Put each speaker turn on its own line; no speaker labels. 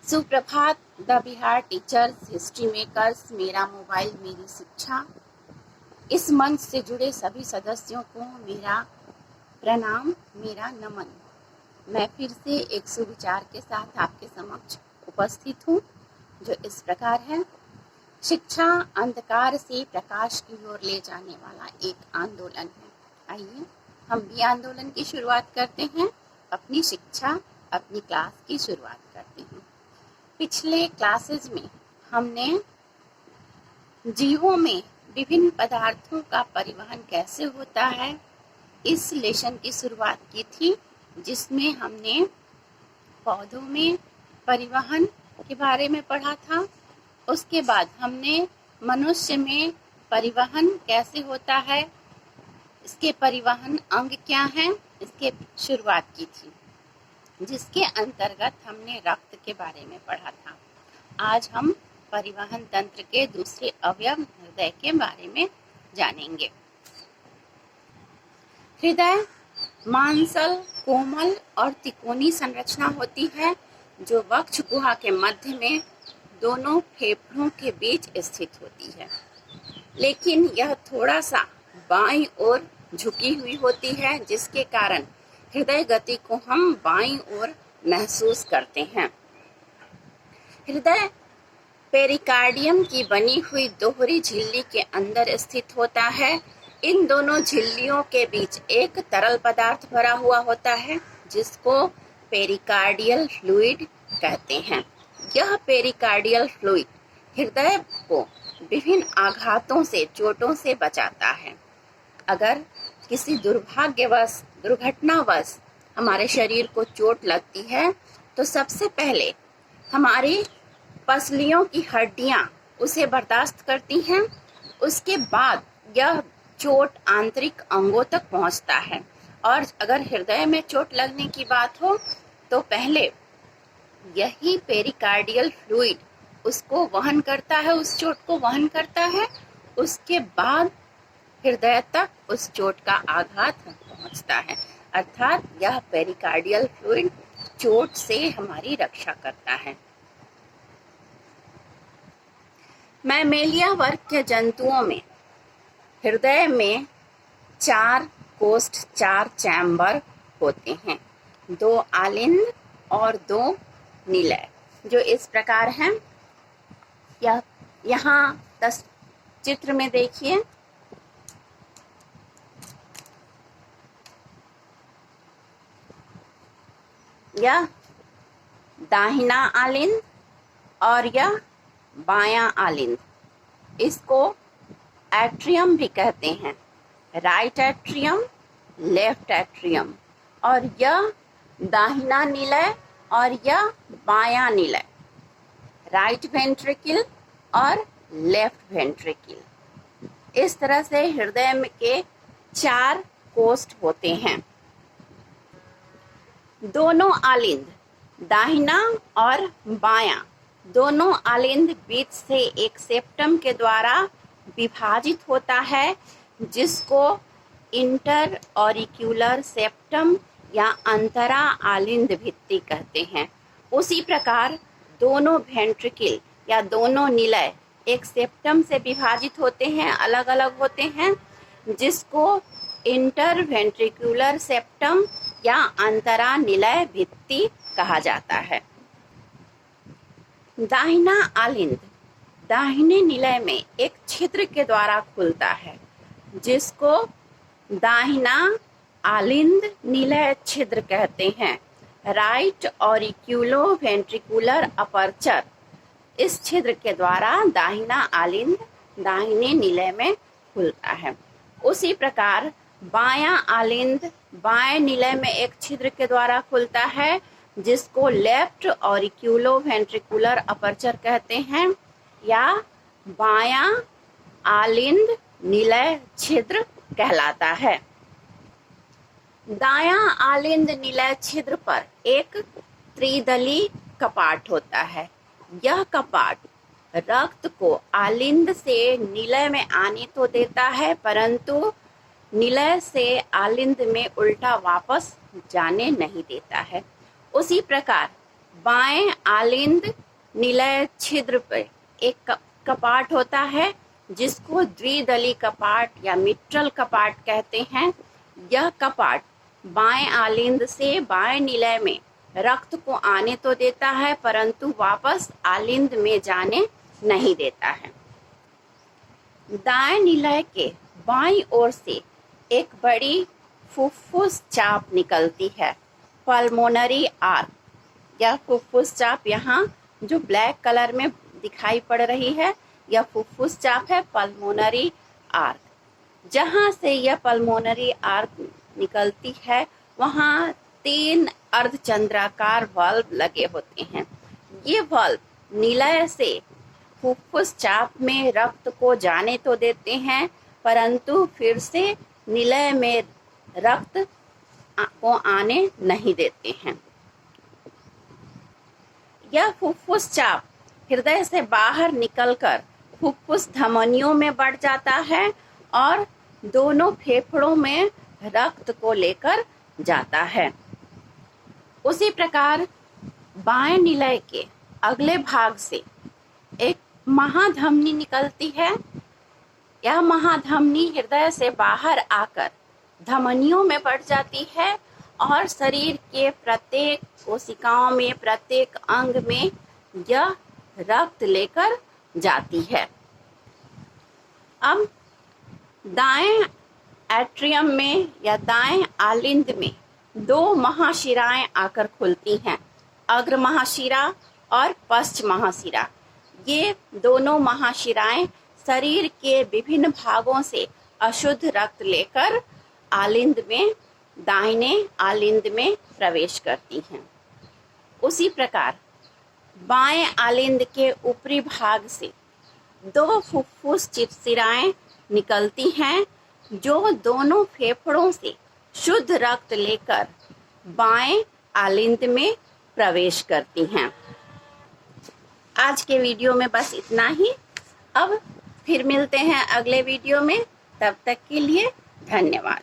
सुप्रभात the Bihar teachers, history makers, मेरा mobile मेरी शिक्षा। इस मंच से जुड़े सभी सदस्यों को मेरा प्रणाम, मेरा नमन। मैं फिर से एक सुविचार के साथ आपके समक्ष उपस्थित हूँ, जो इस प्रकार है। शिक्षा अंधकार से प्रकाश की ओर ले जाने वाला एक आंदोलन है। आइए हम भी आंदोलन की शुरुआत करते हैं, अपनी शिक्षा, अपनी क्लास की शुरुआत करते हैं। पिछले क्लासेस में हमने जीवों में विभिन्न पदार्थों का परिवहन कैसे होता है, इस लेसन की शुरुआत की थी, जिसमें हमने पौधों में परिवहन के बारे में पढ़ा था। उसके बाद हमने मनुष्य में परिवहन कैसे होता है, इसके परिवहन अंग क्या हैं, इसके शुरुआत की थी, जिसके अंतर्गत हमने रक्त के बारे में पढ़ा था। आज हम परिवहन तंत्र के दूसरे अवयव हृदय के बारे में जानेंगे। हृदय मांसल, कोमल और तिकोनी संरचना होती है, जो वक्ष गुहा के मध्य में दोनों फेफड़ों के बीच स्थित होती है, लेकिन यह थोड़ा सा बाईं ओर झुकी हुई होती है, जिसके कारण हृदय गति को हम बाईं ओर महसूस करते हैं। हृदय पेरिकार्डियम की बनी हुई दोहरी झिल्ली के अंदर स्थित होता है। इन दोनों झिल्लियों के बीच एक तरल पदार्थ भरा हुआ होता है, जिसको पेरिकार्डियल फ्लूइड कहते हैं। यह पेरिकार्डियल फ्लूइड हृदय को विभिन्न आघातों से, चोटों से बचाता है। अगर किसी दुर्भाग्यवश, दुर्घटनावश हमारे शरीर को चोट लगती है, तो सबसे पहले हमारी पसलियों की हड्डियां उसे बर्दाश्त करती हैं। उसके बाद यह चोट आंतरिक अंगों तक पहुंचता है, और अगर हृदय में चोट लगने की बात हो तो पहले यही पेरिकार्डियल फ्लूइड उसको वहन करता है, उस चोट को वहन करता है। उसके बाद हृदय तक उस चोट का आघात पहुंचता है, अर्थात यह पेरिकार्डियल फ्लूइड चोट से हमारी रक्षा करता है। मैमेलिया वर्ग के जंतुओं में हृदय में 4 कोष्ठ, 4 चैम्बर होते हैं, 2 आलिंद और 2 निलय, जो इस प्रकार हैं। यहाँ चित्र में देखिए, यह दाहिना आलिंद और यह बायां आलिंद, इसको एट्रियम भी कहते हैं, राइट एट्रियम, लेफ्ट एट्रियम। और यह दाहिना निलय और यह बायां निलय, राइट वेंट्रिकल और लेफ्ट वेंट्रिकल। इस तरह से हृदय के 4 कोष्ठ होते हैं। दोनों आलिंद, दाहिना और बायां, दोनों आलिंद बीच से एक सेप्टम के द्वारा विभाजित होता है, जिसको इंटर ऑरिक्यूलर सेप्टम या अंतरा आलिंद भित्ति कहते हैं। उसी प्रकार दोनों वेंट्रिकल या दोनों निलय एक सेप्टम से विभाजित होते हैं, अलग अलग होते हैं, जिसको इंटर वेंट्रिकुलर सेप्टम या अंतरा निलय भित्ति कहा जाता है। दाहिना आलिंद दाहिने निलय में एक छिद्र के द्वारा खुलता है, जिसको दाहिना आलिंद निलय छिद्र कहते हैं, राइट ऑरिक्यूलो वेंट्रिकुलर अपर्चर। इस छिद्र के द्वारा दाहिना आलिंद दाहिने निलय में खुलता है। उसी प्रकार बायां आलिंद बाएं निलय में एक छिद्र के द्वारा खुलता है, जिसको लेफ्ट ऑरिक्यूलो वेंट्रिकुलर अपर्चर कहते हैं, या बायां आलिंद निलय छिद्र कहलाता है। दायां आलिंद निलय छिद्र पर एक त्रिदली कपाट होता है। यह कपाट रक्त को आलिंद से निलय में आने तो देता है, परंतु निलय से आलिंद में उल्टा वापस जाने नहीं देता है। उसी प्रकार बाएं आलिंद निलय छिद्र पर एक कपाट होता है जिसको द्विदली कपाट या मिट्रल कपाट कहते हैं। यह कपाट बाएं आलिंद से बाएं निलय में रक्त को आने तो देता है परंतु वापस आलिंद में जाने नहीं देता है। दाएं निलय के बाईं ओर से एक बड़ी फुफ्फुस चाप निकलती है, पल्मोनरी आर्क। यह फुफ्फुस चाप यहाँ जो ब्लैक कलर में दिखाई पड़ रही है, यह फुफ्फुस चाप है, पल्मोनरी आर्क। जहाँ से यह पल्मोनरी आर्क निकलती है वहाँ 3 अर्धचंद्राकार वाल्व लगे होते हैं। ये वाल्व निलय से फुफ्फुस चाप में रक्त को जाने तो देते हैं परंतु फिर से निलय में रक्त को आने नहीं देते हैं। यह फुफ्फुस चाप हृदय से बाहर निकलकर फुफ्फुस धमनियों में बढ़ जाता है और दोनों फेफड़ों में रक्त को लेकर जाता है। उसी प्रकार बाएं निलय के अगले भाग से एक महाधमनी निकलती है। यह महाधमनी हृदय से बाहर आकर धमनियों में बढ़ जाती है और शरीर के प्रत्येक कोशिकाओं में, प्रत्येक अंग में यह रक्त लेकर जाती है। अब दाएं एट्रियम में या दाएं आलिंद में 2 महाशिराएं आकर खुलती हैं, अग्र महाशिरा और पश्च महाशिरा। ये दोनों महाशिराएं शरीर के विभिन्न भागों से अशुद्ध रक्त लेकर आलिंद में, दाहिने आलिंद में प्रवेश करती हैं। उसी प्रकार बाएं आलिंद के ऊपरी भाग से 2 फुफ्फुस शिराएं निकलती हैं जो दोनों फेफड़ों से शुद्ध रक्त लेकर बाएं आलिंद में प्रवेश करती हैं। आज के वीडियो में बस इतना ही। अब फिर मिलते हैं अगले वीडियो में, तब तक के लिए धन्यवाद।